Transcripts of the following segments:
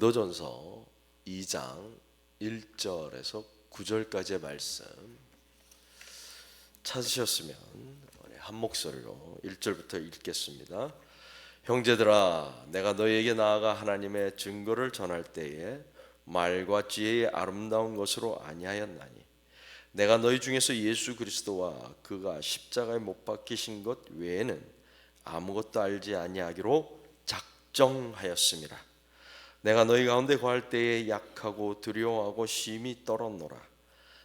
고린도전서 2장 1절에서 9절까지의 말씀 찾으셨으면 한 목소리로 1절부터 읽겠습니다. 형제들아, 내가 너희에게 나아가 하나님의 증거를 전할 때에 말과 지혜의 아름다운 것으로 아니하였나니 내가 너희 중에서 예수 그리스도와 그가 십자가에 못 박히신 것 외에는 아무것도 알지 아니하기로 작정하였음이라. 내가 너희 가운데 거할 때에 약하고 두려워하고 심히 떨었노라.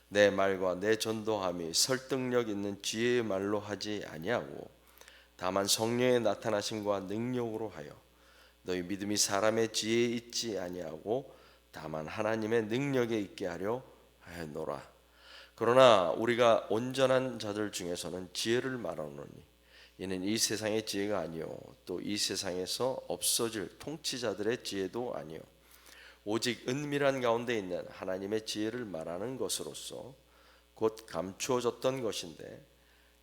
내 말과 내 전도함이 설득력 있는 지혜의 말로 하지 아니하고 다만 성령의 나타나심과 능력으로 하여 너희 믿음이 사람의 지혜에 있지 아니하고 다만 하나님의 능력에 있게 하려 하였노라. 그러나 우리가 온전한 자들 중에서는 지혜를 말하노니 이는 이 세상의 지혜가 아니요 또 이 세상에서 없어질 통치자들의 지혜도 아니요 오직 은밀한 가운데 있는 하나님의 지혜를 말하는 것으로서 곧 감추어졌던 것인데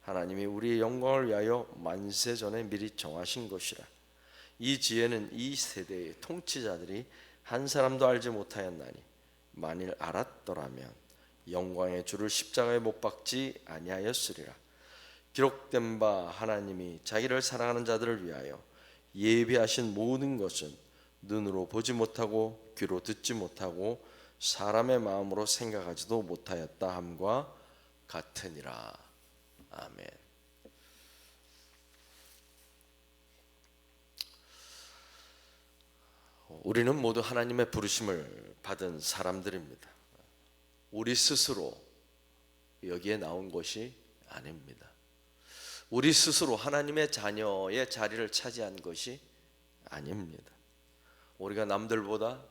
하나님이 우리의 영광을 위하여 만세 전에 미리 정하신 것이라. 이 지혜는 이 세대의 통치자들이 한 사람도 알지 못하였나니 만일 알았더라면 영광의 주를 십자가에 못 박지 아니하였으리라. 기록된 바 하나님이 자기를 사랑하는 자들을 위하여 예비하신 모든 것은 눈으로 보지 못하고 귀로 듣지 못하고 사람의 마음으로 생각하지도 못하였다 함과 같으니라. 아멘. 우리는 모두 하나님의 부르심을 받은 사람들입니다. 우리 스스로 여기에 나온 것이 아닙니다. 우리 스스로 하나님의 자녀의 자리를 차지한 것이 아닙니다. 우리가 남들보다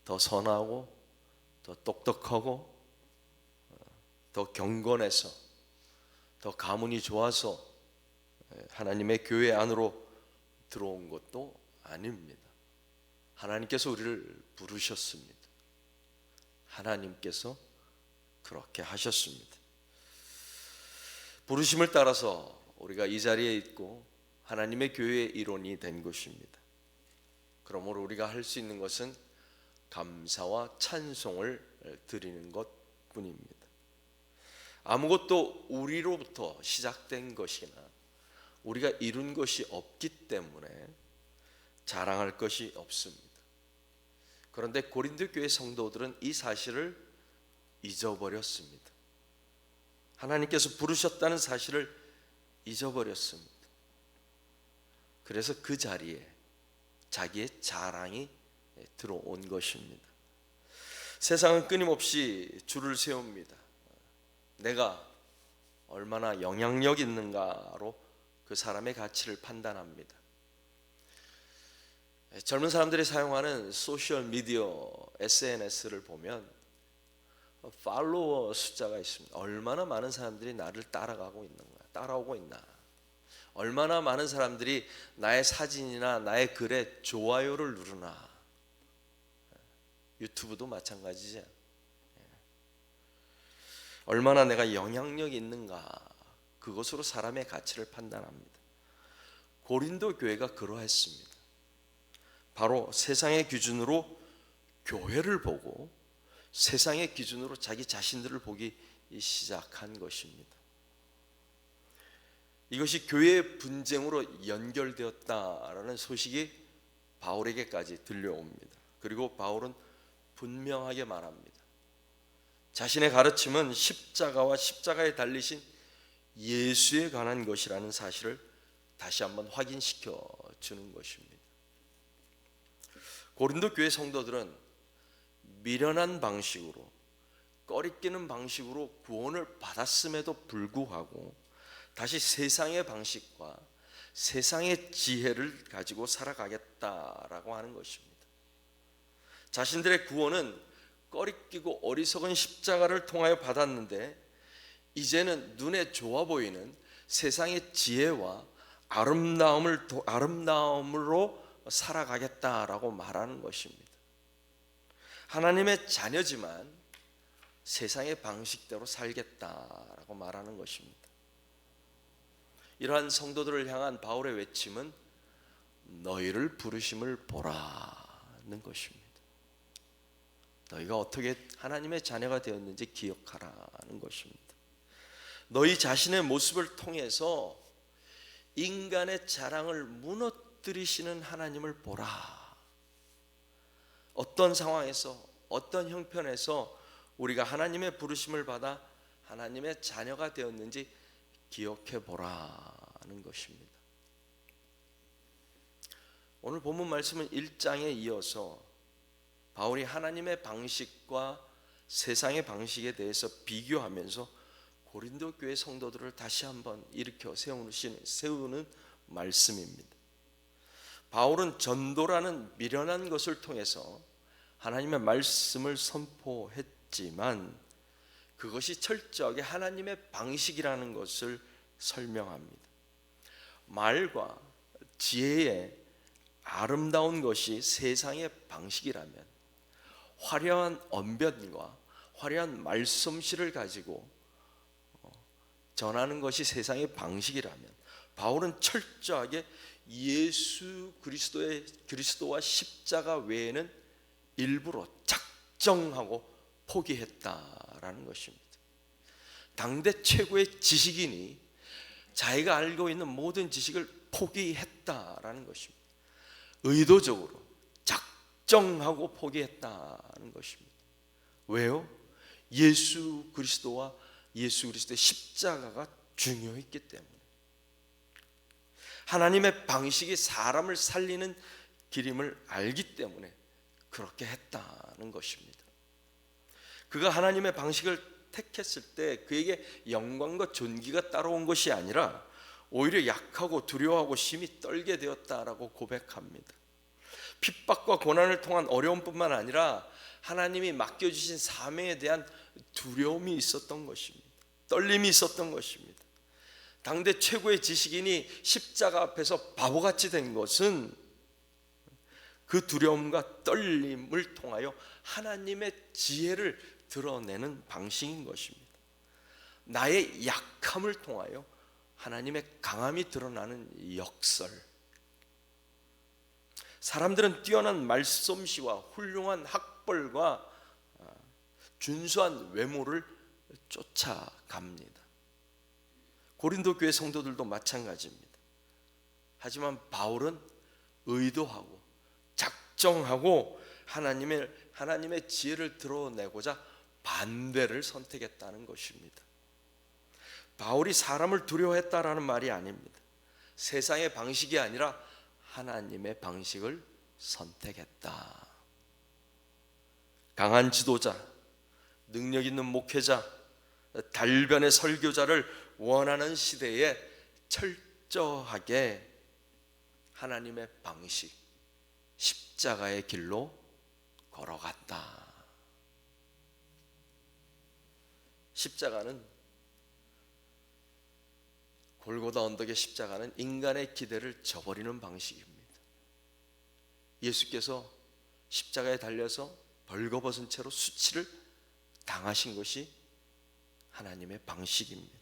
더 선하고 더 똑똑하고 더 경건해서 더 가문이 좋아서 하나님의 교회 안으로 들어온 것도 아닙니다. 하나님께서 우리를 부르셨습니다. 하나님께서 그렇게 하셨습니다. 부르심을 따라서 우리가 이 자리에 있고 하나님의 교회의 일원이 된 것입니다. 그러므로 우리가 할 수 있는 것은 감사와 찬송을 드리는 것뿐입니다. 아무것도 우리로부터 시작된 것이나 우리가 이룬 것이 없기 때문에 자랑할 것이 없습니다. 그런데 고린도 교회 성도들은 이 사실을 잊어버렸습니다. 하나님께서 부르셨다는 사실을 잊어버렸습니다. 그래서 그 자리에 자기의 자랑이 들어온 것입니다. 세상은 끊임없이 줄을 세웁니다. 내가 얼마나 영향력 있는가로 그 사람의 가치를 판단합니다. 젊은 사람들이 사용하는 소셜 미디어 SNS를 보면 팔로워 숫자가 있습니다. 얼마나 많은 사람들이 나를 따라가고 있는 거야. 따라오고 있나. 얼마나 많은 사람들이 나의 사진이나 나의 글에 좋아요를 누르나. 유튜브도 마찬가지죠. 얼마나 내가 영향력이 있는가. 그것으로 사람의 가치를 판단합니다. 고린도 교회가 그러했습니다. 바로 세상의 기준으로 교회를 보고 세상의 기준으로 자기 자신들을 보기 시작한 것입니다. 이것이 교회의 분쟁으로 연결되었다라는 소식이 바울에게까지 들려옵니다. 그리고 바울은 분명하게 말합니다. 자신의 가르침은 십자가와 십자가에 달리신 예수에 관한 것이라는 사실을 다시 한번 확인시켜 주는 것입니다. 고린도 교회 성도들은 미련한 방식으로 꺼리끼는 방식으로 구원을 받았음에도 불구하고 다시 세상의 방식과 세상의 지혜를 가지고 살아가겠다라고 하는 것입니다. 자신들의 구원은 꺼리끼고 어리석은 십자가를 통하여 받았는데 이제는 눈에 좋아 보이는 세상의 지혜와 아름다움으로 살아가겠다라고 말하는 것입니다. 하나님의 자녀지만 세상의 방식대로 살겠다라고 말하는 것입니다. 이러한 성도들을 향한 바울의 외침은 너희를 부르심을 보라는 것입니다. 너희가 어떻게 하나님의 자녀가 되었는지 기억하라는 것입니다. 너희 자신의 모습을 통해서 인간의 자랑을 무너뜨리시는 하나님을 보라. 어떤 상황에서, 어떤 형편에서 우리가 하나님의 부르심을 받아 하나님의 자녀가 되었는지 기억해 보라는 것입니다. 오늘 본문 말씀은 1장에 이어서 바울이 하나님의 방식과 세상의 방식에 대해서 비교하면서 고린도 교회 성도들을 다시 한번 일으켜 세우는 말씀입니다. 바울은 전도라는 미련한 것을 통해서 하나님의 말씀을 선포했지만 그것이 철저하게 하나님의 방식이라는 것을 설명합니다. 말과 지혜의 아름다운 것이 세상의 방식이라면 화려한 언변과 화려한 말씀실을 가지고 전하는 것이 세상의 방식이라면 바울은 철저하게 예수 그리스도와 십자가 외에는 일부러 작정하고 포기했다라는 것입니다. 당대 최고의 지식인이 자기가 알고 있는 모든 지식을 포기했다라는 것입니다. 의도적으로 작정하고 포기했다는 것입니다. 왜요? 예수 그리스도와 예수 그리스도의 십자가가 중요했기 때문에. 하나님의 방식이 사람을 살리는 길임을 알기 때문에 그렇게 했다는 것입니다. 그가 하나님의 방식을 택했을 때 그에게 영광과 존귀가 따라온 것이 아니라 오히려 약하고 두려워하고 심히 떨게 되었다라고 고백합니다. 핍박과 고난을 통한 어려움뿐만 아니라 하나님이 맡겨주신 사명에 대한 두려움이 있었던 것입니다. 떨림이 있었던 것입니다. 당대 최고의 지식인이 십자가 앞에서 바보같이 된 것은 그 두려움과 떨림을 통하여 하나님의 지혜를 드러내는 방식인 것입니다. 나의 약함을 통하여 하나님의 강함이 드러나는 역설. 사람들은 뛰어난 말솜씨와 훌륭한 학벌과 준수한 외모를 쫓아갑니다. 고린도 교회 성도들도 마찬가지입니다. 하지만 바울은 의도하고 작정하고 하나님의 지혜를 드러내고자 반대를 선택했다는 것입니다. 바울이 사람을 두려워했다라는 말이 아닙니다. 세상의 방식이 아니라 하나님의 방식을 선택했다. 강한 지도자, 능력 있는 목회자, 달변의 설교자를 원하는 시대에 철저하게 하나님의 방식, 십자가의 길로 걸어갔다. 십자가는, 골고다 언덕의 십자가는 인간의 기대를 저버리는 방식입니다. 예수께서 십자가에 달려서 벌거벗은 채로 수치를 당하신 것이 하나님의 방식입니다.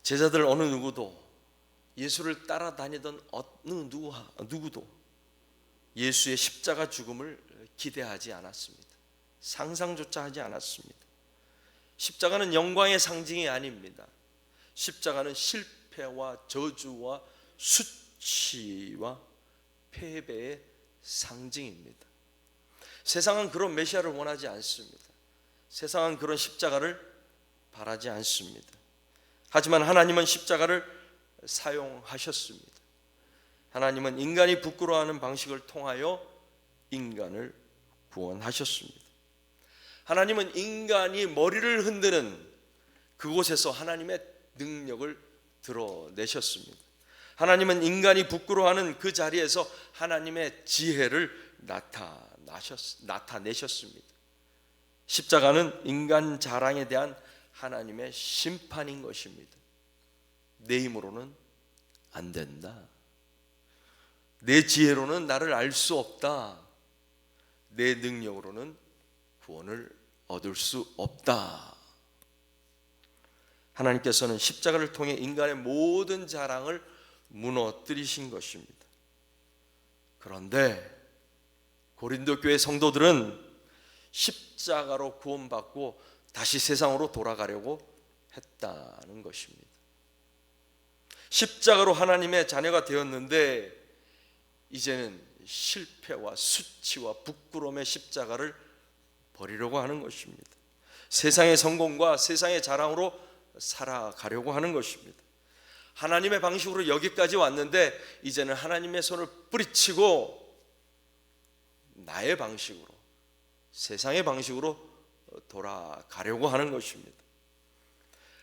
제자들 어느 누구도, 예수를 따라다니던 어느 누구도 예수의 십자가 죽음을 기대하지 않았습니다. 상상조차 하지 않았습니다. 십자가는 영광의 상징이 아닙니다. 십자가는 실패와 저주와 수치와 패배의 상징입니다. 세상은 그런 메시아를 원하지 않습니다. 세상은 그런 십자가를 바라지 않습니다. 하지만 하나님은 십자가를 사용하셨습니다. 하나님은 인간이 부끄러워하는 방식을 통하여 인간을 구원하셨습니다. 하나님은 인간이 머리를 흔드는 그곳에서 하나님의 능력을 드러내셨습니다. 하나님은 인간이 부끄러워하는 그 자리에서 하나님의 지혜를 나타내셨습니다. 십자가는 인간 자랑에 대한 하나님의 심판인 것입니다. 내 힘으로는 안 된다. 내 지혜로는 나를 알 수 없다. 내 능력으로는 구원을 얻을 수 없다. 하나님께서는 십자가를 통해 인간의 모든 자랑을 무너뜨리신 것입니다. 그런데 고린도 교회 성도들은 십자가로 구원받고 다시 세상으로 돌아가려고 했다는 것입니다. 십자가로 하나님의 자녀가 되었는데 이제는 실패와 수치와 부끄러움의 십자가를 버리려고 하는 것입니다. 세상의 성공과 세상의 자랑으로 살아가려고 하는 것입니다. 하나님의 방식으로 여기까지 왔는데 이제는 하나님의 손을 뿌리치고 나의 방식으로, 세상의 방식으로 돌아가려고 하는 것입니다.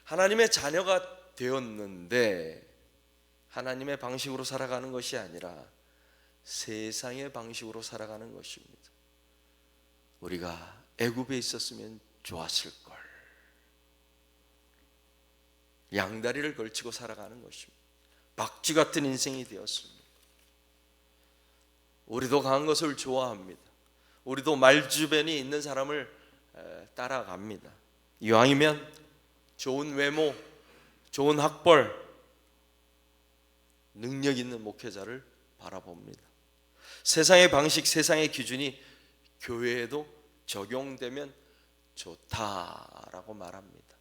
하나님의 자녀가 되었는데 하나님의 방식으로 살아가는 것이 아니라 세상의 방식으로 살아가는 것입니다. 우리가 애굽에 있었으면 좋았을 걸. 양다리를 걸치고 살아가는 것입니다. 박쥐 같은 인생이 되었습니다. 우리도 강한 것을 좋아합니다. 우리도 말주변이 있는 사람을 따라갑니다. 이왕이면 좋은 외모, 좋은 학벌, 능력 있는 목회자를 바라봅니다. 세상의 방식, 세상의 기준이 교회에도 적용되면 좋다라고 말합니다.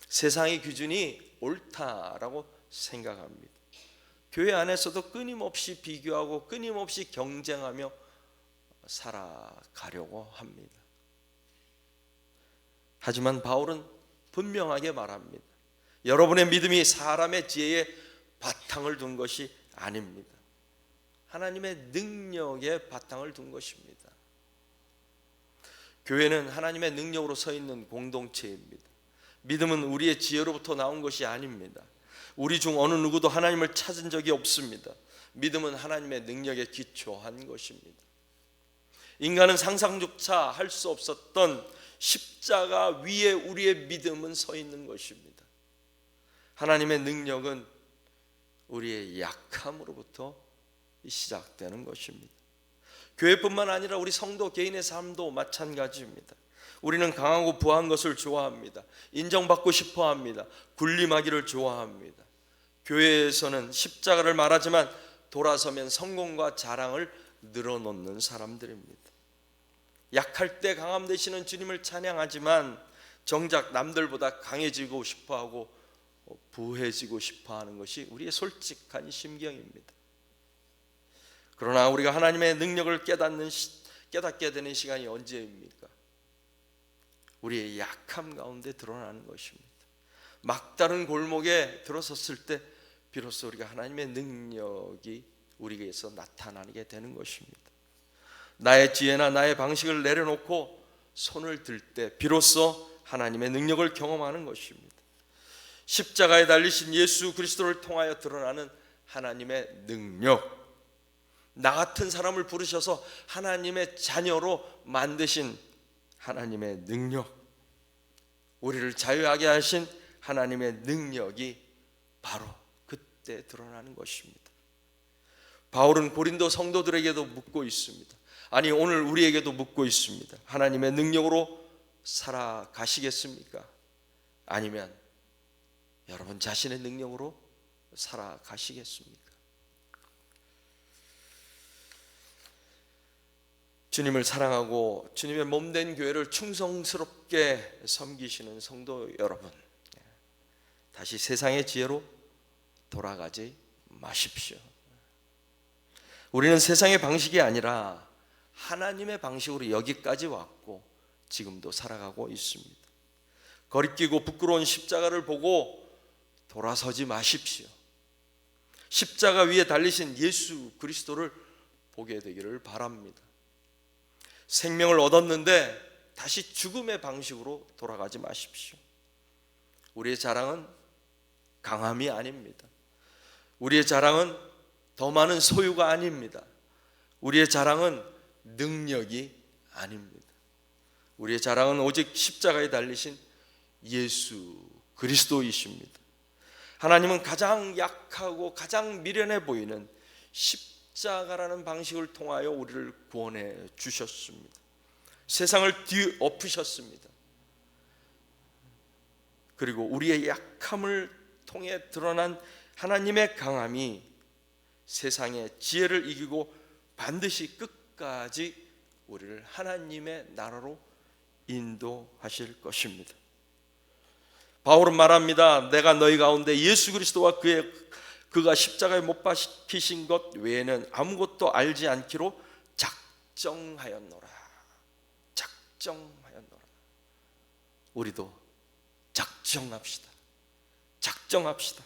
세상의 기준이 옳다라고 생각합니다. 교회 안에서도 끊임없이 비교하고 끊임없이 경쟁하며 살아가려고 합니다. 하지만 바울은 분명하게 말합니다. 여러분의 믿음이 사람의 지혜에 바탕을 둔 것이 아닙니다. 하나님의 능력에 바탕을 둔 것입니다. 교회는 하나님의 능력으로 서 있는 공동체입니다. 믿음은 우리의 지혜로부터 나온 것이 아닙니다. 우리 중 어느 누구도 하나님을 찾은 적이 없습니다. 믿음은 하나님의 능력에 기초한 것입니다. 인간은 상상조차 할 수 없었던 십자가 위에 우리의 믿음은 서 있는 것입니다. 하나님의 능력은 우리의 약함으로부터 시작되는 것입니다. 교회뿐만 아니라 우리 성도 개인의 삶도 마찬가지입니다. 우리는 강하고 부한 것을 좋아합니다. 인정받고 싶어 합니다. 군림하기를 좋아합니다. 교회에서는 십자가를 말하지만 돌아서면 성공과 자랑을 늘어놓는 사람들입니다. 약할 때 강함 되시는 주님을 찬양하지만 정작 남들보다 강해지고 싶어하고 부해지고 싶어하는 것이 우리의 솔직한 심경입니다. 그러나 우리가 하나님의 능력을 깨닫게 되는 시간이 언제입니까? 우리의 약함 가운데 드러나는 것입니다. 막다른 골목에 들어섰을 때 비로소 우리가 하나님의 능력이 우리에게서 나타나게 되는 것입니다. 나의 지혜나 나의 방식을 내려놓고 손을 들 때 비로소 하나님의 능력을 경험하는 것입니다. 십자가에 달리신 예수 그리스도를 통하여 드러나는 하나님의 능력, 나 같은 사람을 부르셔서 하나님의 자녀로 만드신 하나님의 능력, 우리를 자유하게 하신 하나님의 능력이 바로 그때 드러나는 것입니다. 바울은 고린도 성도들에게도 묻고 있습니다. 아니, 오늘 우리에게도 묻고 있습니다. 하나님의 능력으로 살아가시겠습니까? 아니면 여러분 자신의 능력으로 살아가시겠습니까? 주님을 사랑하고 주님의 몸된 교회를 충성스럽게 섬기시는 성도 여러분, 다시 세상의 지혜로 돌아가지 마십시오. 우리는 세상의 방식이 아니라 하나님의 방식으로 여기까지 왔고 지금도 살아가고 있습니다. 거리끼고 부끄러운 십자가를 보고 돌아서지 마십시오. 십자가 위에 달리신 예수 그리스도를 보게 되기를 바랍니다. 생명을 얻었는데 다시 죽음의 방식으로 돌아가지 마십시오. 우리의 자랑은 강함이 아닙니다. 우리의 자랑은 더 많은 소유가 아닙니다. 우리의 자랑은 능력이 아닙니다. 우리의 자랑은 오직 십자가에 달리신 예수 그리스도이십니다. 하나님은 가장 약하고 가장 미련해 보이는 십자가라는 방식을 통하여 우리를 구원해 주셨습니다. 세상을 뒤엎으셨습니다. 그리고 우리의 약함을 통해 드러난 하나님의 강함이 세상의 지혜를 이기고 반드시 끝까지 우리를 하나님의 나라로 인도하실 것입니다. 바울은 말합니다. 내가 너희 가운데 예수 그리스도와 그가 십자가에 못 박히신 것 외에는 아무것도 알지 않기로 작정하였노라. 작정하였노라. 우리도 작정합시다. 작정합시다.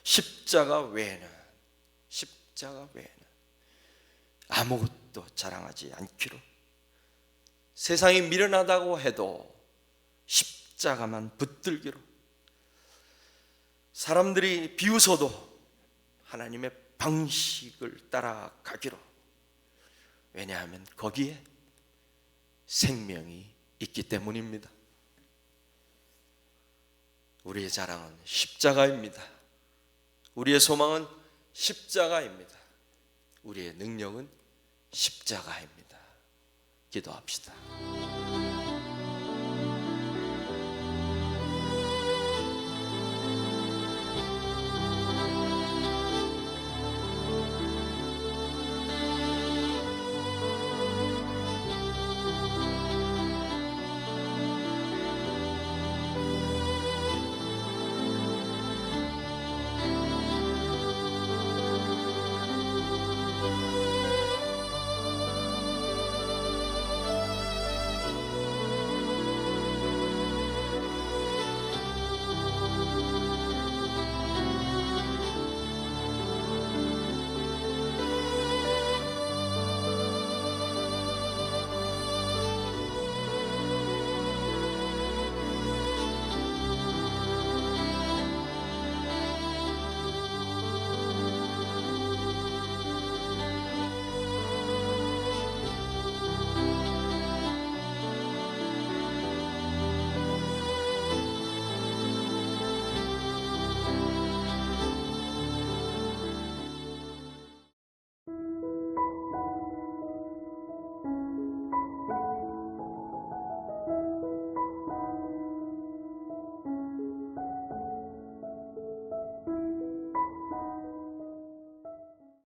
십자가 외에는 아무것도 자랑하지 않기로, 세상이 미련하다고 해도 십자가만 붙들기로, 사람들이 비웃어도 하나님의 방식을 따라가기로. 왜냐하면 거기에 생명이 있기 때문입니다. 우리의 자랑은 십자가입니다. 우리의 소망은 십자가입니다. 우리의 능력은 십자가입니다. 기도합시다.